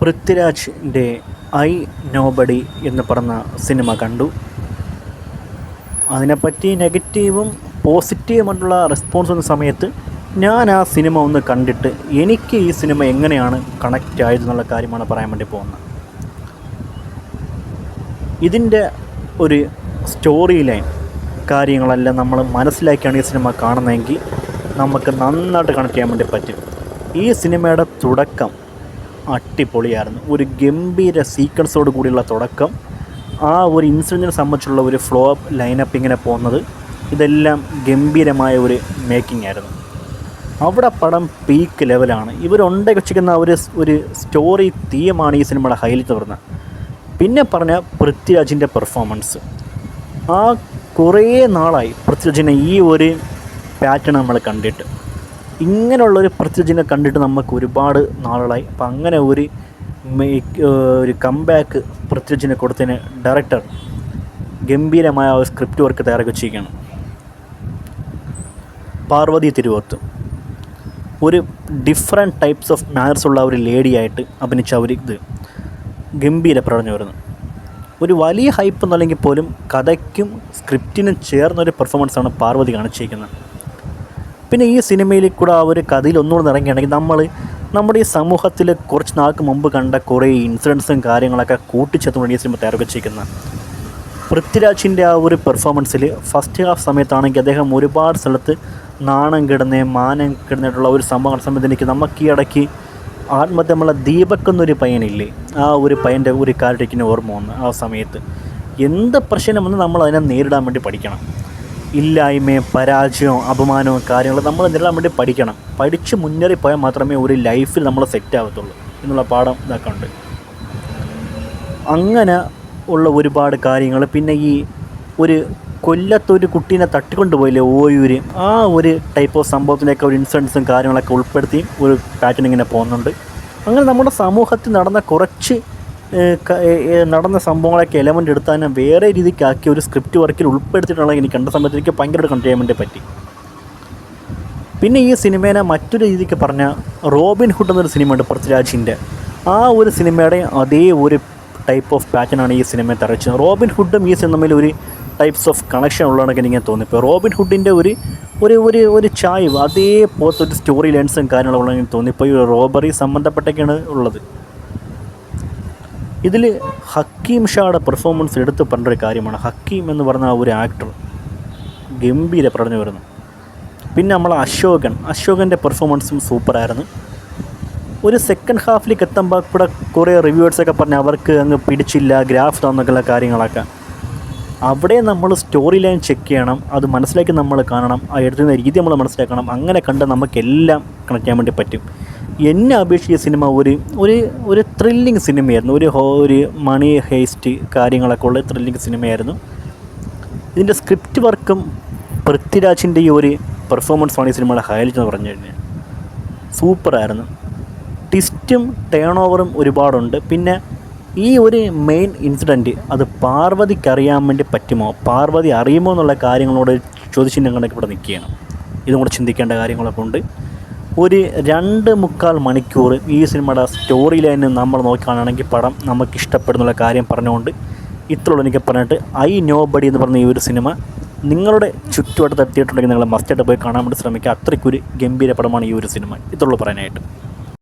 പൃഥ്വിരാജിൻ്റെ I nobody എന്ന് പറഞ്ഞ സിനിമ കണ്ടു. അതിനെപ്പറ്റി നെഗറ്റീവും പോസിറ്റീവുമായിട്ടുള്ള റെസ്പോൺസ് വന്ന സമയത്ത് ഞാൻ ആ സിനിമ ഒന്ന് കണ്ടിട്ട് എനിക്ക് ഈ സിനിമ എങ്ങനെയാണ് കണക്റ്റ് ആയതെന്നുള്ള കാര്യമാണ് പറയാൻ വേണ്ടി പോകുന്നത്. ഇതിൻ്റെ ഒരു സ്റ്റോറി ലൈൻ കാര്യങ്ങളെല്ലാം നമ്മൾ മനസ്സിലാക്കിയാണ് ഈ സിനിമ കാണുന്നതെങ്കിൽ നമുക്ക് നന്നായിട്ട് കണക്ട് ചെയ്യാൻ വേണ്ടി പറ്റും. ഈ സിനിമയുടെ തുടക്കം അടിപൊളിയായിരുന്നു. ഒരു ഗംഭീര സീക്വൻസോട് കൂടിയുള്ള തുടക്കം, ആ ഒരു ഇൻസിഡൻറ്റിനെ സംബന്ധിച്ചുള്ള ഒരു ഫ്ലോ ലൈനപ്പ് ഇങ്ങനെ പോകുന്നത്, ഇതെല്ലാം ഗംഭീരമായ ഒരു മേക്കിംഗ് ആയിരുന്നു. അവിടെ പടം പീക്ക് ലെവലാണ്. ഇവരുണ്ടാക്കി വെച്ചിരിക്കുന്ന ഒരു സ്റ്റോറി തീമാണ് ഈ സിനിമയുടെ ഹൈലൈറ്റ് വരുന്നത്. പിന്നെ പറഞ്ഞ പൃഥ്വിരാജിൻ്റെ പെർഫോമൻസ്. ആ കുറേ നാളായി പൃഥ്വിരാജിനെ ഈ ഒരു പാറ്റേൺ നമ്മൾ കണ്ടിട്ട്, ഇങ്ങനെയുള്ളൊരു പൃഥ്വിരാജിനെ കണ്ടിട്ട് നമുക്ക് ഒരുപാട് നാളുകളായി. അപ്പം അങ്ങനെ ഒരു കംബാക്ക് പൃഥ്വിരാജിനെ കൊടുത്തതിന് ഡയറക്ടർ ഗംഭീരമായ ഒരു സ്ക്രിപ്റ്റ് വർക്ക് തയ്യാറാക്കി വെച്ചിരിക്കുകയാണ്. പാർവതി തിരുവോത്ത് ഒരു ഡിഫറെൻറ്റ് ടൈപ്സ് ഓഫ് മാനേഴ്സ് ഉള്ള ഒരു ലേഡിയായിട്ട് അഭിനയിച്ച ഇത് ഗംഭീര പ്രകടനം വരുന്നു. ഒരു വലിയ ഹൈപ്പ് എന്നല്ലെങ്കിൽ പോലും കഥയ്ക്കും സ്ക്രിപ്റ്റിനും ചേർന്നൊരു പെർഫോമൻസാണ് പാർവതി കാണിച്ചിരിക്കുന്നത്. പിന്നെ ഈ സിനിമയിൽ കൂടെ ആ ഒരു കഥയിൽ ഒന്നുകൂടെ ഇറങ്ങുകയാണെങ്കിൽ നമ്മുടെ ഈ സമൂഹത്തിൽ കുറച്ച് നാൾക്ക് മുമ്പ് കണ്ട കുറേ ഇൻസിഡൻസും കാര്യങ്ങളൊക്കെ കൂട്ടിച്ചേർത്തുകൊണ്ട് ഈ സിനിമ തയ്യാറാക്കിയിരിക്കുന്നത്. പൃഥ്വിരാജിൻ്റെ ആ ഒരു പെർഫോമൻസിൽ ഫസ്റ്റ് ഹാഫ് സമയത്താണെങ്കിൽ അദ്ദേഹം ഒരുപാട് സ്ഥലത്ത് നാണം മാനം കിടന്നിട്ടുള്ള ഒരു സമയത്ത് എനിക്ക് നമുക്ക് ഈ ഇടയ്ക്ക് ആത്മഹത്യമുള്ള ദീപക് എന്നൊരു പയ്യനില്ലേ, ആ ഒരു പയ്യൻ്റെ ഒരു കാര്യം ഓർമ്മ വന്ന് ആ സമയത്ത് എന്ത് പ്രശ്നം വന്ന് നമ്മൾ അതിനെ നേരിടാൻ വേണ്ടി പഠിക്കണം. ഇല്ലായ്മയും പരാജയവും അപമാനവും കാര്യങ്ങളും നമ്മൾ നേരിടാൻ വേണ്ടി പഠിക്കണം. പഠിച്ച് മുന്നേറിപ്പോയാൽ മാത്രമേ ഒരു ലൈഫിൽ നമ്മൾ സെറ്റ് ആകത്തുള്ളൂ എന്നുള്ള പാഠം ഇതൊക്കെ ഉണ്ട്. അങ്ങനെ ഉള്ള ഒരുപാട് കാര്യങ്ങൾ. പിന്നെ ഈ ഒരു കൊല്ലത്തൊരു കുട്ടീനെ തട്ടിക്കൊണ്ടുപോയില്ലേ ഓയൂര്, ആ ഒരു ടൈപ്പ് ഓഫ് സംഭവത്തിൻ്റെയൊക്കെ ഒരു ഇൻസിഡൻസും കാര്യങ്ങളൊക്കെ ഉൾപ്പെടുത്തി ഒരു പാറ്റേൺ ഇങ്ങനെ പോകുന്നുണ്ട്. അങ്ങനെ നമ്മുടെ സമൂഹത്തിൽ നടന്ന സംഭവങ്ങളൊക്കെ എലമെൻ്റ് എടുത്താൽ വേറെ രീതിക്കാക്കി ഒരു സ്ക്രിപ്റ്റ് വർക്കിൽ ഉൾപ്പെടുത്തിയിട്ടുള്ള എനിക്ക് കണ്ട സമയത്ത് എനിക്ക് ഭയങ്കരമായിട്ട് കണ്ടു ചെയ്യാൻ വേണ്ടി പറ്റി. പിന്നെ ഈ സിനിമേനെ മറ്റൊരു രീതിക്ക് പറഞ്ഞാൽ റോബിൻ ഹുഡ് എന്നൊരു സിനിമയുണ്ട് പൃഥ്വിരാജിൻ്റെ. ആ ഒരു സിനിമയുടെ അതേ ഒരു ടൈപ്പ് ഓഫ് പാറ്റേണാണ് ഈ സിനിമയെ തറച്ചത്. റോബിൻ ഹുഡും ഈ സിനിമയിൽ ഒരു ടൈപ്സ് ഓഫ് കണക്ഷൻ ഉള്ളതാണെന്ന് എനിക്ക് തോന്നിപ്പോൾ റോബിൻ ഹുഡിൻ്റെ ഒരു ചായ്വ് അതേപോലത്തെ ഒരു സ്റ്റോറി ലൈൻസും കാര്യങ്ങളുള്ള എനിക്ക് തോന്നിപ്പോൾ ഈ റോബറി സംബന്ധപ്പെട്ടൊക്കെയാണ് ഉള്ളത്. ഇതിൽ ഹക്കീം ഷായുടെ പെർഫോമൻസ് എടുത്ത് പറഞ്ഞൊരു കാര്യമാണ്. ഹക്കീം എന്ന് പറഞ്ഞ ആ ഒരു ആക്ടർ ഗംഭീര പ്രകടനം വരുന്നു. പിന്നെ നമ്മൾ അശോകൻ്റെ പെർഫോമൻസും സൂപ്പറായിരുന്നു. ഒരു സെക്കൻഡ് ഹാഫിലേക്ക് എത്തുമ്പോൾ കൂടെ കുറേ റിവ്യൂവേഴ്സൊക്കെ പറഞ്ഞ് അവർക്ക് അങ്ങ് പിടിച്ചില്ല, ഗ്രാഫ് തന്നൊക്കെയുള്ള കാര്യങ്ങളൊക്കെ. അവിടെ നമ്മൾ സ്റ്റോറി ലൈൻ ചെക്ക് ചെയ്യണം, അത് മനസ്സിലാക്കി നമ്മൾ കാണണം, ആ എടുത്തുന്ന രീതി നമ്മൾ മനസ്സിലാക്കണം. അങ്ങനെ കണ്ട് നമുക്കെല്ലാം കണക്ട് ചെയ്യാൻ വേണ്ടി പറ്റും. എന്നെ അപേക്ഷിച്ച സിനിമ ഒരു ത്രില്ലിങ് സിനിമയായിരുന്നു. ഒരു മണി ഹേസ്റ്റ് കാര്യങ്ങളൊക്കെ ഉള്ള ത്രില്ലിങ് സിനിമയായിരുന്നു. ഇതിൻ്റെ സ്ക്രിപ്റ്റ് വർക്കും പൃഥ്വിരാജിൻ്റെ ഈ ഒരു പെർഫോമൻസാണ് ഈ സിനിമയുടെ ഹൈലൈറ്റ് എന്ന് പറഞ്ഞു കഴിഞ്ഞാൽ. സൂപ്പറായിരുന്നു. ട്വിസ്റ്റും ടേൺ ഓവറും ഒരുപാടുണ്ട്. പിന്നെ ഈ ഒരു മെയിൻ ഇൻസിഡൻറ്റ് അത് പാർവതിക്ക് അറിയാൻ വേണ്ടി പറ്റുമോ, പാർവതി അറിയുമോ എന്നുള്ള കാര്യങ്ങളോട് ചോദിച്ചിട്ടും കണക്ക് ഇവിടെ നിൽക്കുകയാണ്. ഇതും കൂടെ ചിന്തിക്കേണ്ട കാര്യങ്ങളൊക്കെ ഉണ്ട്. ഒരു 2.25 മണിക്കൂർ ഈ സിനിമയുടെ സ്റ്റോറി ലൈന് നമ്മൾ നോക്കുകയാണെങ്കിൽ പടം നമുക്ക് ഇഷ്ടപ്പെടുന്നുള്ള കാര്യം പറഞ്ഞുകൊണ്ട് ഇത്രയുള്ളൂ എനിക്ക് പറഞ്ഞിട്ട്. ഐ നോബഡി എന്ന് പറഞ്ഞ ഈ ഒരു സിനിമ നിങ്ങളുടെ ചുറ്റുവട്ടത്ത് എത്തിയിട്ടുണ്ടെങ്കിൽ നിങ്ങൾ മസ്റ്റായിട്ട് പോയി കാണാൻ വേണ്ടി ശ്രമിക്കുക. അത്രയ്ക്കൊരു ഗംഭീര പടമാണ് ഈ ഒരു സിനിമ. ഇത്രയുള്ളൂ പറയാനായിട്ട്.